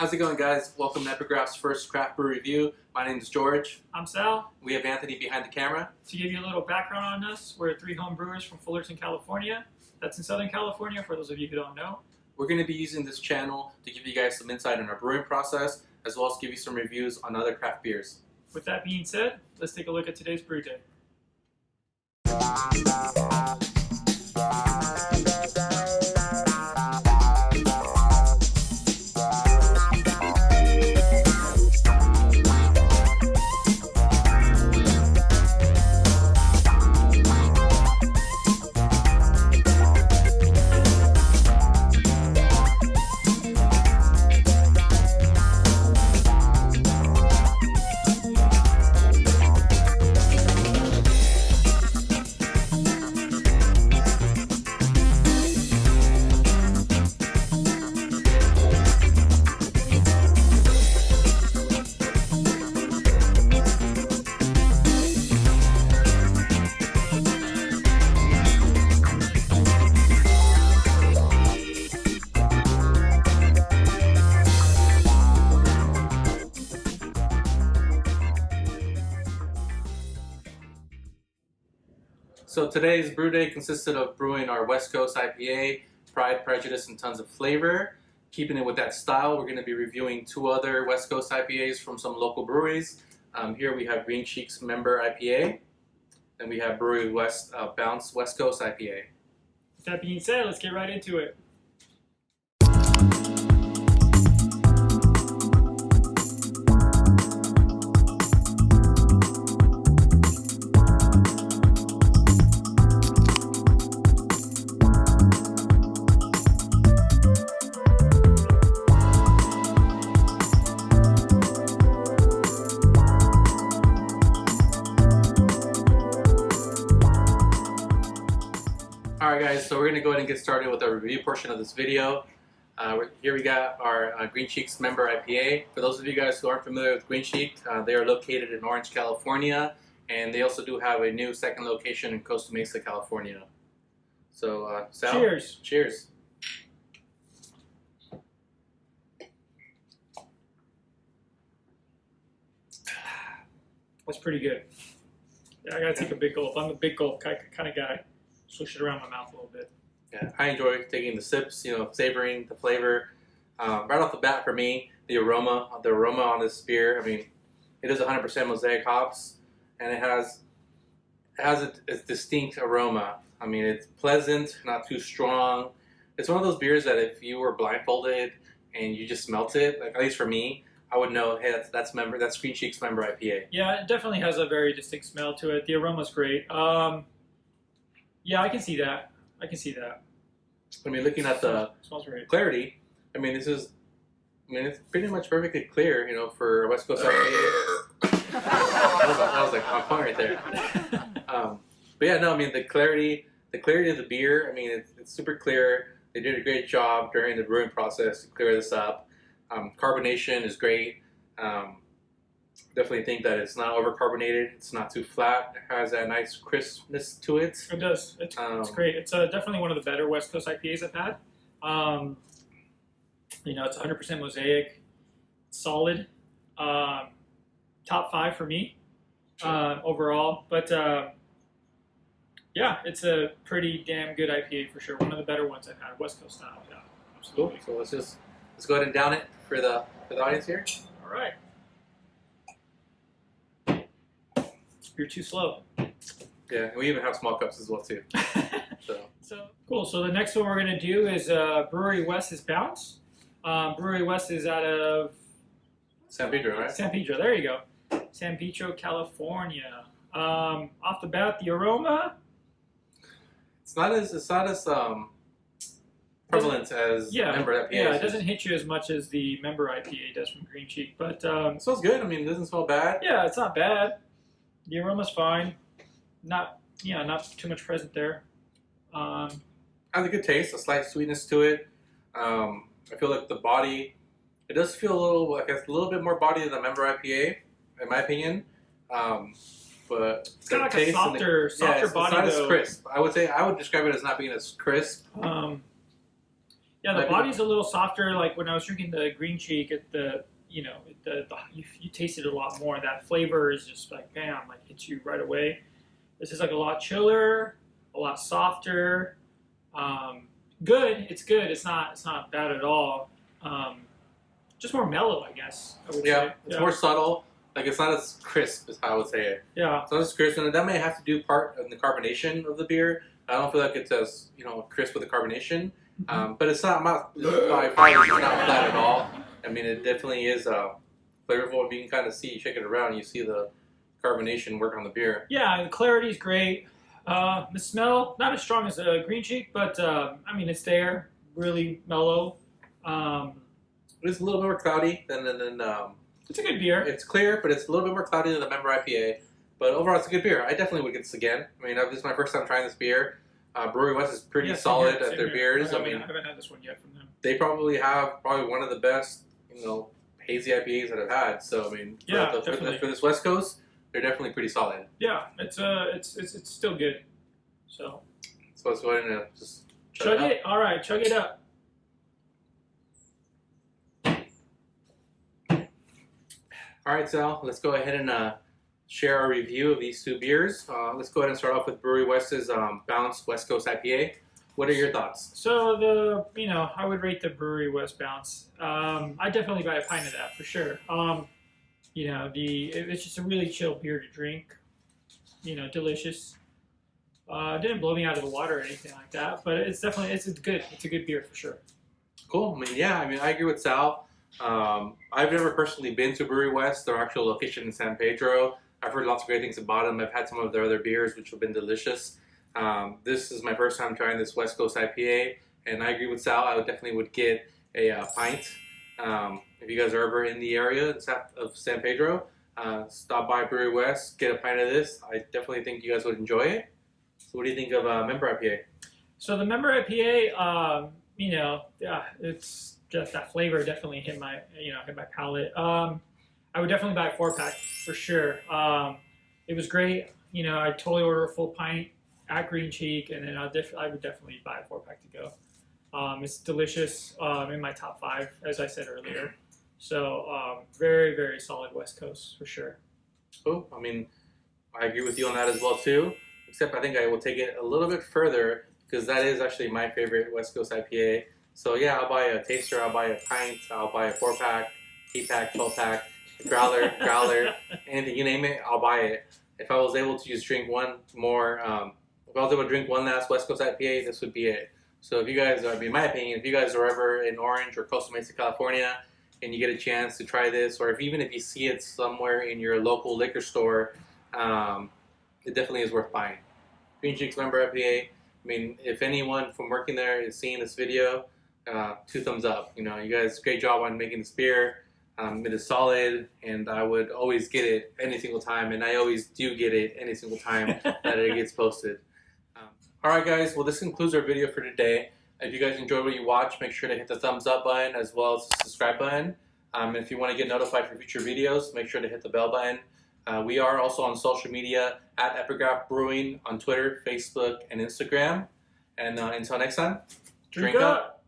How's it going, guys? Welcome to Epigraph's first craft brew review. My name is George. I'm Sal. We have Anthony behind the camera. To give you a little background on us, we're three home brewers from Fullerton, California. That's in Southern California, for those of you who don't know. We're going to be using this channel to give you guys some insight on our brewing process, as well as give you some reviews on other craft beers. With that being said, let's take a look at today's brew day. So today's brew day consisted of brewing our West Coast IPA, Pride, Prejudice, and Tons of Flavor. Keeping it with that style, we're going to be reviewing two other West Coast IPAs from some local breweries. Here we have Green Cheek's Member IPA, and we have Brewery West Bounce West Coast IPA. With that being said, let's get right into it. Alright guys, so we're going to go ahead and get started with our review portion of this video. Here we got our Green Cheek's Member IPA. For those of you guys who aren't familiar with Green Cheek, they are located in Orange, California, and they also do have a new second location in Costa Mesa, California. So, Sal? Cheers. Cheers. That's pretty good. Yeah, I gotta take a big gulp. I'm a big gulp kind of guy. Swish it around my mouth a little bit. Yeah, I enjoy taking the sips, savoring the flavor. Right off the bat for me, the aroma on this beer, I mean, it is 100% mosaic hops, and it has a distinct aroma. I mean, it's pleasant, not too strong. It's one of those beers that if you were blindfolded and you just smelt it, like at least for me, I would know, hey, that's Green Cheek's Member IPA. Yeah, it definitely has a very distinct smell to it. The aroma's great. Yeah, I can see that. I mean, looking at the smells great. clarity, I mean, it's pretty much perfectly clear, for a West Coast IPA. that was like my point right there. But yeah, no, I mean, the clarity of the beer, I mean, it's super clear. They did a great job during the brewing process to clear this up. Carbonation is great. Definitely think that it's not overcarbonated. It's not too flat. It has that nice crispness to it. It does. It's great. It's definitely one of the better West Coast IPAs I've had. It's 100% mosaic, solid. Top 5 for me overall. But yeah, it's a pretty damn good IPA for sure. One of the better ones I've had. West Coast style. Yeah, absolutely. Cool. So let's go ahead and down it for the audience here. All right. You're too slow. Yeah, we even have small cups as well too. So cool. So the next one we're gonna do is Brewery West's Bounce. Brewery West is out of San Pedro, right? San Pedro. There you go. San Pedro, California. Off the bat, the aroma. It's not as prevalent as Member IPA. Yeah, it doesn't hit you as much as the Member IPA does from Green Cheek, but it smells good. I mean, it doesn't smell bad. Yeah, it's not bad. The aroma's fine. Not too much present there. Has a good taste, a slight sweetness to it. I feel like the body, it does feel a little bit more body than the Member IPA, in my opinion. But it's kind of like a softer body. It's not as crisp. I would describe it as not being as crisp. Yeah, the body's a little softer. Like when I was drinking the Green Cheek, you tasted a lot more. That flavor is just like bam, like hits you right away. This is like a lot chiller, a lot softer. Good. It's good. It's not bad at all. Just more mellow, I guess. I would say. It's more subtle. Like it's not as crisp as how I would say it. Yeah. It's not as crisp, and that may have to do part of the carbonation of the beer. I don't feel like it's as crisp with the carbonation, but it's not by far it's not flat at all. I mean, it definitely is flavorful. You can kind of see, shake it around, you see the carbonation work on the beer. Yeah, the clarity is great. The smell, not as strong as a Green Cheek, but I mean, it's there. Really mellow. It's a little bit more cloudy than it's a good beer. It's clear, but it's a little bit more cloudy than the Member IPA. But overall, it's a good beer. I definitely would get this again. I mean, this is my first time trying this beer. Brewery West is pretty solid at their beers. I haven't had this one yet from them. They probably have one of the best, hazy IPAs that I've had. So I mean, for this West Coast, they're definitely pretty solid. Yeah, it's still good. So let's go ahead and just chug it. All right, chug it up. All right, Sal, let's go ahead and share our review of these two beers. Let's go ahead and start off with Brewery West's Bounce West Coast IPA. What are your thoughts? So I would rate the Brewery West Bounce. I definitely buy a pint of that for sure. It's just a really chill beer to drink. Delicious. Didn't blow me out of the water or anything like that, but it's a good beer for sure. Cool. I agree with Sal. I've never personally been to Brewery West, their actual location in San Pedro. I've heard lots of great things about them. I've had some of their other beers, which have been delicious. This is my first time trying this West Coast IPA, and I agree with Sal. I definitely would get a pint. If you guys are ever in the area of San Pedro, stop by Brewery West, get a pint of this. I definitely think you guys would enjoy it. So what do you think of Member IPA? So the Member IPA, it's just that flavor definitely hit my palate. I would definitely buy a 4-pack for sure. It was great. I'd totally order a full pint at Green Cheek, and then I would definitely buy a 4-pack to go. It's delicious. In my top 5, as I said earlier. So very, very solid West Coast for sure. Cool. I agree with you on that as well too. Except I think I will take it a little bit further because that is actually my favorite West Coast IPA. So yeah, I'll buy a taster, I'll buy a pint, I'll buy a 4-pack, 8-pack, 12-pack, growler, anything, you name it, I'll buy it. If I was able to just drink one more, if I was able to drink one last West Coast IPA, this would be it. So if you guys, in my opinion, if you guys are ever in Orange or Costa Mesa, California, and you get a chance to try this, or even if you see it somewhere in your local liquor store, it definitely is worth buying. Green Cheek's Member IPA. If anyone from working there is seeing this video, 2 thumbs up. You guys, great job on making this beer. It is solid, and I would always get it any single time, and I always do get it any single time that it gets posted. Alright guys, well this concludes our video for today. If you guys enjoyed what you watched, make sure to hit the thumbs up button as well as the subscribe button. If you want to get notified for future videos, make sure to hit the bell button. We are also on social media at Epigraph Brewing on Twitter, Facebook, and Instagram. And until next time, drink up.